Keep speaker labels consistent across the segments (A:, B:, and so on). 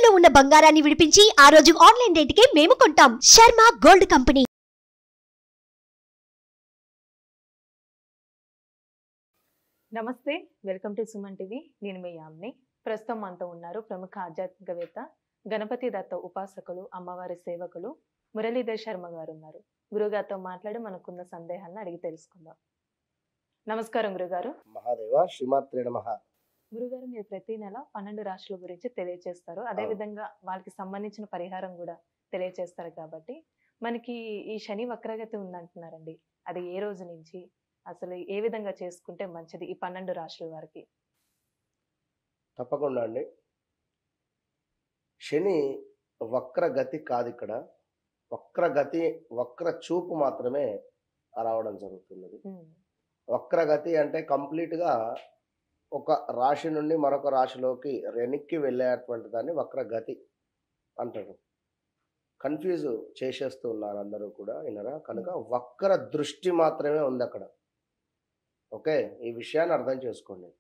A: తాకట్టులో ఉన్న బంగారాన్ని విడిపించి ఆ రోజు ఆన్లైన్ రేటుకే మేము కొంటాం. Sharma gold company.
B: నమస్తే, వెల్కమ్ టు సుమన్ టీవీ. నేను మీ యామ్ని. ప్రస్తుతం మనతో ఉన్నారు ప్రముఖ ఆధ్యాత్మికవేత్త, గణపతి దత్త ఉపాసకులు, అమ్మవారి సేవకులు మురళీధర్ శర్మ గారు ఉన్నారు. గురుగారితో మాట్లాడి మనకున్న సందేహాలను అడిగి తెలుసుకుందాం. నమస్కారం గురుగారు.
C: మహాదేవ శ్రీమాత్రే నమః.
B: గురుగారు, మీరు ప్రతి నెల 12 రాశుల గురించి తెలియజేస్తారు. అదే విధంగా వాళ్ళకి సంబంధించిన పరిహారం కూడా తెలియజేస్తారు. కాబట్టి మనకి ఈ శని వక్రగతి ఉందంటున్నారండి, అది ఏ రోజు నుంచి, అసలు ఏ విధంగా చేసుకుంటే మంచిది ఈ 12 రాశుల వారికి?
C: తప్పకుండా అండి. శని వక్రగతి కాదు, ఇక్కడ వక్రగతి వక్ర చూపు మాత్రమే రావడం జరుగుతున్నది. వక్రగతి అంటే కంప్లీట్గా ఒక రాశి నుండి మరొక రాశిలోకి వెనక్కి వెళ్ళేటువంటి దాన్ని వక్రగతి అంటారు. కన్ఫ్యూజ్ చేసేస్తూ ఉన్నారు అందరూ కూడా, వినరా? కనుక వక్ర దృష్టి మాత్రమే ఉంది అక్కడ. ఓకే, ఈ విషయాన్ని అర్థం చేసుకోండి.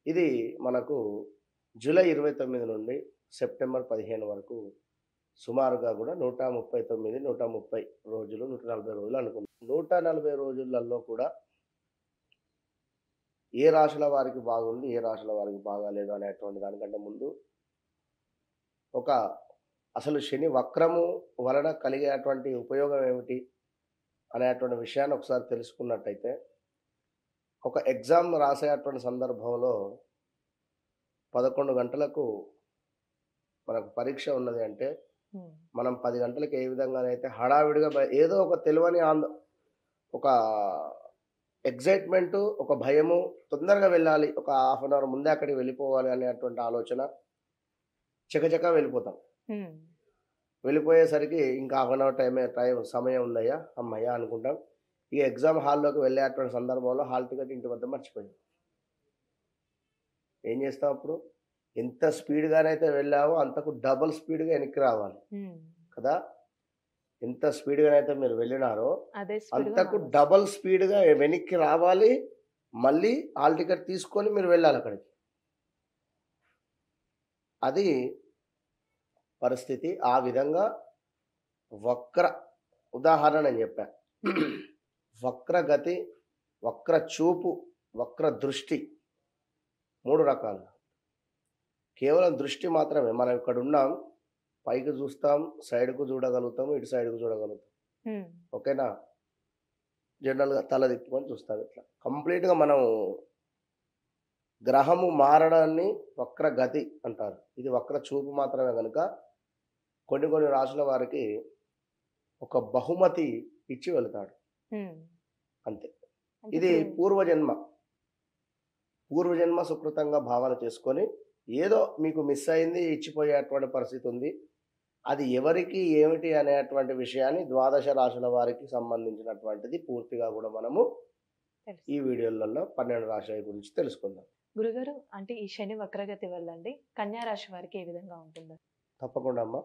C: ఇది మనకు జూలై 29 నుండి సెప్టెంబర్ 15 వరకు సుమారుగా కూడా 139, 130 రోజులు, 140 రోజులు అనుకుందాం. 140 రోజులలో కూడా ఏ రాశుల వారికి బాగుంది, ఏ రాశుల వారికి బాగాలేదు అనేటువంటి దానికంటే ముందు అసలు శని వక్రము వలన కలిగేటువంటి ఉపయోగం ఏమిటి అనేటువంటి విషయాన్ని ఒకసారి తెలుసుకున్నట్టయితే, ఒక ఎగ్జామ్ రాసేటువంటి సందర్భంలో 11 గంటలకు మనకు పరీక్ష ఉన్నది అంటే, మనం 10 గంటలకు ఏ విధంగానైతే హడావిడిగా ఏదో ఒక తెలియని ఒక ఎగ్జైట్మెంటు, ఒక భయము, తొందరగా వెళ్ళాలి, ఒక హాఫ్ అన్ అవర్ ముందే అక్కడికి వెళ్ళిపోవాలి అనేటువంటి ఆలోచన, చకచక వెళ్ళిపోతాం. వెళ్ళిపోయేసరికి ఇంకా హాఫ్ అన్ అవర్ సమయం ఉందయ్యా, అమ్మయ్యా అనుకుంటాం. ఈ ఎగ్జామ్ హాల్లోకి వెళ్ళేటువంటి సందర్భంలో హాల్ టికెట్ ఇంటి వద్ద మర్చిపోయాం. ఏం చేస్తాం అప్పుడు? ఎంత స్పీడ్గానైతే వెళ్ళావో అంతకు డబుల్ స్పీడ్గా వెనక్కి రావాలి కదా. ఎంత స్పీడ్గానైతే మీరు వెళ్ళినారో అంతకు డబుల్ స్పీడ్గా వెనక్కి రావాలి. మళ్ళీ హాల్ టికెట్ తీసుకొని మీరు వెళ్ళాలి అక్కడికి. అది పరిస్థితి. ఆ విధంగా వక్ర ఉదాహరణ నేను చెప్పా. వక్రగతి, వక్ర చూపు, వక్ర దృష్టి 3 రకాలు. కేవలం దృష్టి మాత్రమే. మనం ఇక్కడ ఉన్నాం, పైకి చూస్తాం, సైడ్కు చూడగలుగుతాము, ఇటు సైడ్కు చూడగలుగుతాం. ఓకేనా? జనరల్గా తల తిప్పుకొని చూస్తాం. ఇట్లా కంప్లీట్గా మనం గ్రహము మారడాన్ని వక్రగతి అంటారు. ఇది వక్ర చూపు మాత్రమే. కనుక కొన్ని రాశుల వారికి ఒక బహుమతి ఇచ్చి వెళతాడు, అంతే. ఇది పూర్వజన్మ సుకృతంగా భావన చేసుకొని ఏదో మీకు మిస్ అయింది, ఇచ్చిపోయేటువంటి పరిస్థితి ఉంది. అది ఎవరికి ఏమిటి అనేటువంటి విషయాన్ని ద్వాదశ రాశుల వారికి సంబంధించినటువంటిది పూర్తిగా కూడా మనము ఈ వీడియోలలో 12 రాశుల గురించి తెలుసుకుందాం.
B: గురుగారు, అంటే ఈ శని వక్రగతి వల్ల అండి కన్యా రాశి వారికి ఏ విధంగా ఉంటుంది?
C: తప్పకుండా అమ్మా.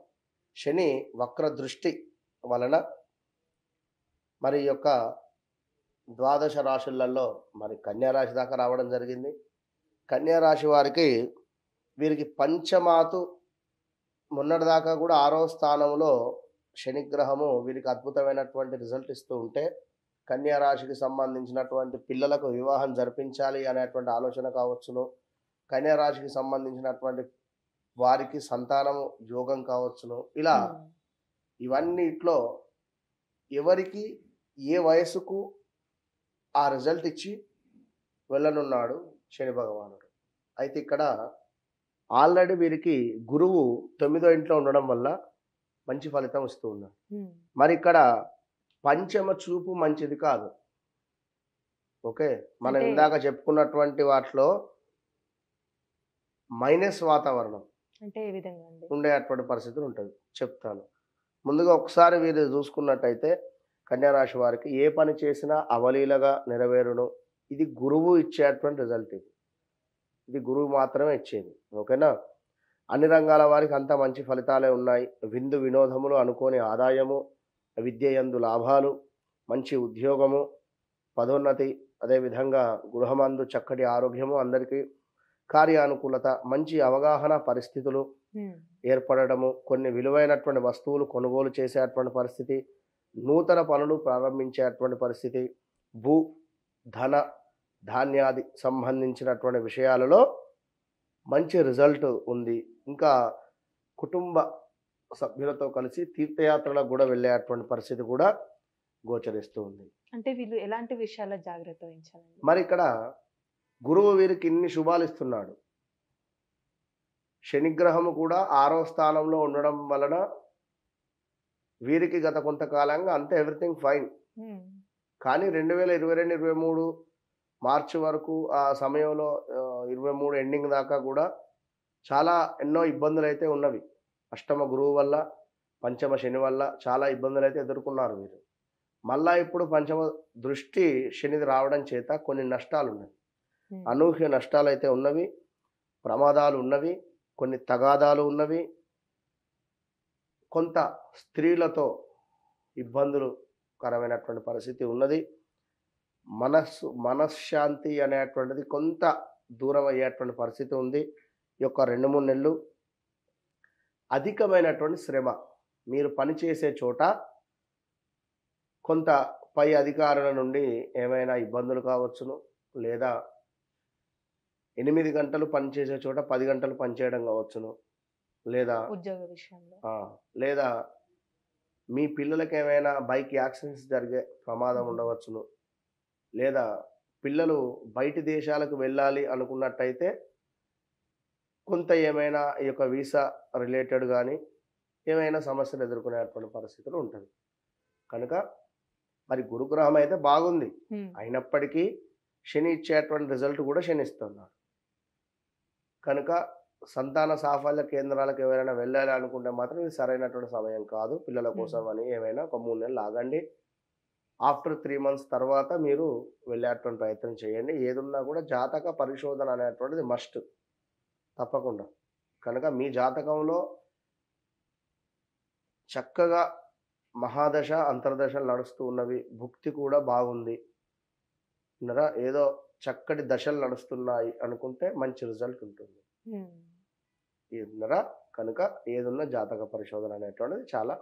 C: శని వక్ర దృష్టి వలన మరి యొక్క ద్వాదశ రాశులలో మరి కన్యా రాశి దాకా రావడం జరిగింది. కన్యా రాశి వారికి వీరికి పంచమాతు మొన్నటిదాకా కూడా 6వ స్థానంలో శనిగ్రహము వీరికి అద్భుతమైనటువంటి రిజల్ట్ ఇస్తూ ఉంటే, కన్యా రాశికి సంబంధించినటువంటి పిల్లలకు వివాహం జరిపించాలి అనేటువంటి ఆలోచన కావచ్చును, కన్యా రాశికి సంబంధించినటువంటి వారికి సంతానము యోగం కావచ్చును, ఇలా ఇవన్నిట్లో ఎవరికి ఏ వయసుకు ఆ రిజల్ట్ ఇచ్చి వెళ్ళనున్నాడు శని భగవానుడు. అయితే ఇక్కడ ఆల్రెడీ వీరికి గురువు 9వ ఇంట్లో ఉండడం వల్ల మంచి ఫలితం ఇస్తూ ఉన్నాడు. మరి ఇక్కడ పంచమ చూపు మంచిది కాదు. ఓకే, మనం ఇందాక చెప్పుకున్నటువంటి వాటిలో మైనస్ వాతావరణం
B: అంటే ఏ విధంగా
C: ఉండేటువంటి పరిస్థితులు ఉంటుంది, చెప్తాను. ముందుగా ఒకసారి వీరు చూసుకున్నట్టయితే కన్యా రాశి వారికి ఏ పని చేసినా అవలీలగా నెరవేరును. ఇది గురువు ఇచ్చేటువంటి రిజల్ట్. ఇది గురువు మాత్రమే ఇచ్చేది. ఓకేనా? అన్ని రంగాల వారికి అంత మంచి ఫలితాలే ఉన్నాయి. విందు వినోదములు, అనుకోని ఆదాయము, విద్య యందు లాభాలు, మంచి ఉద్యోగము, పదోన్నతి, అదేవిధంగా గృహమందు చక్కటి ఆరోగ్యము, అందరికీ కార్యానుకూలత, మంచి అవగాహన పరిస్థితులు, ఏర్పడడము, కొన్ని విలువైనటువంటి వస్తువులు కొనుగోలు చేసేటువంటి పరిస్థితి, నూతన పనులు ప్రారంభించేటువంటి పరిస్థితి, భూ ధన ధాన్యాది సంబంధించినటువంటి విషయాలలో మంచి రిజల్ట్ ఉంది. ఇంకా కుటుంబ సభ్యులతో కలిసి తీర్థయాత్రలకు కూడా వెళ్ళేటువంటి పరిస్థితి కూడా గోచరిస్తూ ఉంది.
B: అంటే వీళ్ళు ఎలాంటి విషయాల్లో జాగ్రత్త వహించాలండి?
C: మరి ఇక్కడ గురువు వీరికి ఇన్ని శుభాలు ఇస్తున్నాడు. శనిగ్రహము కూడా 6వ స్థానంలో ఉండడం వలన వీరికి గత కొంతకాలంగా అంతే ఎవ్రీథింగ్ ఫైన్. కానీ 2022-23 మార్చి వరకు ఆ సమయంలో 23 ఎండింగ్ దాకా కూడా చాలా ఎన్నో ఇబ్బందులు అయితే ఉన్నవి. అష్టమ గురువు వల్ల, పంచమ శని వల్ల చాలా ఇబ్బందులు అయితే ఎదుర్కొన్నారు వీరు. మళ్ళా ఇప్పుడు పంచమ దృష్టి శనిది రావడం చేత కొన్ని నష్టాలు ఉన్నవి, అనూహ్య నష్టాలు అయితే ఉన్నవి, ప్రమాదాలు ఉన్నవి, కొన్ని తగాదాలు ఉన్నవి, కొంత స్త్రీలతో ఇబ్బందులు కరమైనటువంటి పరిస్థితి ఉన్నది. మనశ్శాంతి అనేటువంటిది కొంత దూరం అయ్యేటువంటి పరిస్థితి ఉంది. ఈ యొక్క 2-3 నెలలు అధికమైనటువంటి శ్రమ, మీరు పనిచేసే చోట కొంత పై అధికారుల నుండి ఏమైనా ఇబ్బందులు కావచ్చును, లేదా 8 గంటలు పనిచేసే చోట 10 గంటలు పనిచేయడం కావచ్చును, లేదా
B: ఉద్యోగ విషయంలో,
C: లేదా మీ పిల్లలకి ఏమైనా బైక్ యాక్సిడెంట్స్ జరిగే ప్రమాదం ఉండవచ్చును, లేదా పిల్లలు బయటి దేశాలకు వెళ్ళాలి అనుకున్నట్టయితే కొంత ఏమైనా ఈ యొక్క వీసా రిలేటెడ్ కానీ ఏమైనా సమస్యలు ఎదుర్కొనేటువంటి పరిస్థితులు ఉంటుంది. కనుక మరి గురుగ్రహం అయితే బాగుంది, అయినప్పటికీ శని ఇచ్చేటువంటి రిజల్ట్ కూడా శని ఇస్తున్నాడు. కనుక సంతాన సాఫల్య కేంద్రాలకు ఎవరైనా వెళ్ళాలి అనుకుంటే మాత్రం ఇది సరైనటువంటి సమయం కాదు. పిల్లల కోసం అని ఏమైనా ఒక 3 నెలలు ఆగండి. ఆఫ్టర్ 3 మంత్స్ తర్వాత మీరు వెళ్ళేటువంటి ప్రయత్నం చేయండి. ఏదున్నా కూడా జాతక పరిశోధన అనేటువంటిది మస్ట్, తప్పకుండా. కనుక మీ జాతకంలో చక్కగా మహాదశ అంతర్దశలు నడుస్తూ ఉన్నవి, భుక్తి కూడా బాగుంది, ఏదో చక్కటి దశలు నడుస్తున్నాయి అనుకుంటే మంచి రిజల్ట్ ఉంటుంది. కనుక ఏదున్నా జాతక పరిశోధన అనేటువంటిది చాలా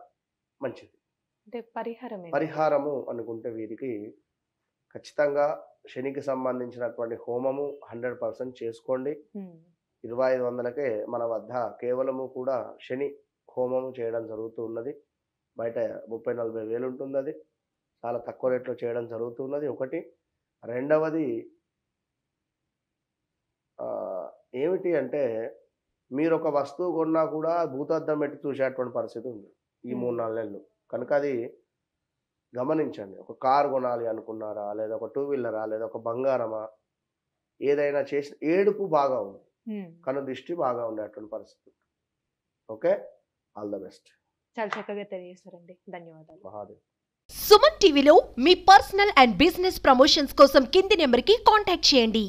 C: మంచిది. పరిహారము అనుకుంటే వీరికి ఖచ్చితంగా శనికి సంబంధించినటువంటి హోమము 100% చేసుకోండి. 2500కే మన వద్ద కేవలము కూడా శని హోమము చేయడం జరుగుతూ ఉన్నది. బయట 30-40 వేలు ఉంటుంది, అది చాలా తక్కువ రేట్లో చేయడం జరుగుతున్నది. ఒకటి. రెండవది ఏమిటి అంటే, మీరు ఒక వస్తువు కొన్నా కూడా భూతద్దం పెట్టి చూసేటువంటి పరిస్థితి ఉంది ఈ 3-4 నెలలు. కనుక అది గమనించండి. ఒక కారు కొనాలి అనుకున్నారా, లేదా ఒక 2 వీలరా, లేదా ఒక బంగారమా, ఏదైనా చేసిన ఏడుపు బాగా ఉంది, కను దృష్టి బాగా ఉండేటువంటి పరిస్థితి. Okay, all the best.
B: చాలా చక్కగా తెలియజేస్తారండి, ధన్యవాదాలు.
C: మహాదేవ్.
A: సుమన్ టీవీలో మీ పర్సనల్ అండ్ బిజినెస్ ప్రమోషన్స్ కోసం కింది నెంబర్కి కాంటాక్ట్ చేయండి.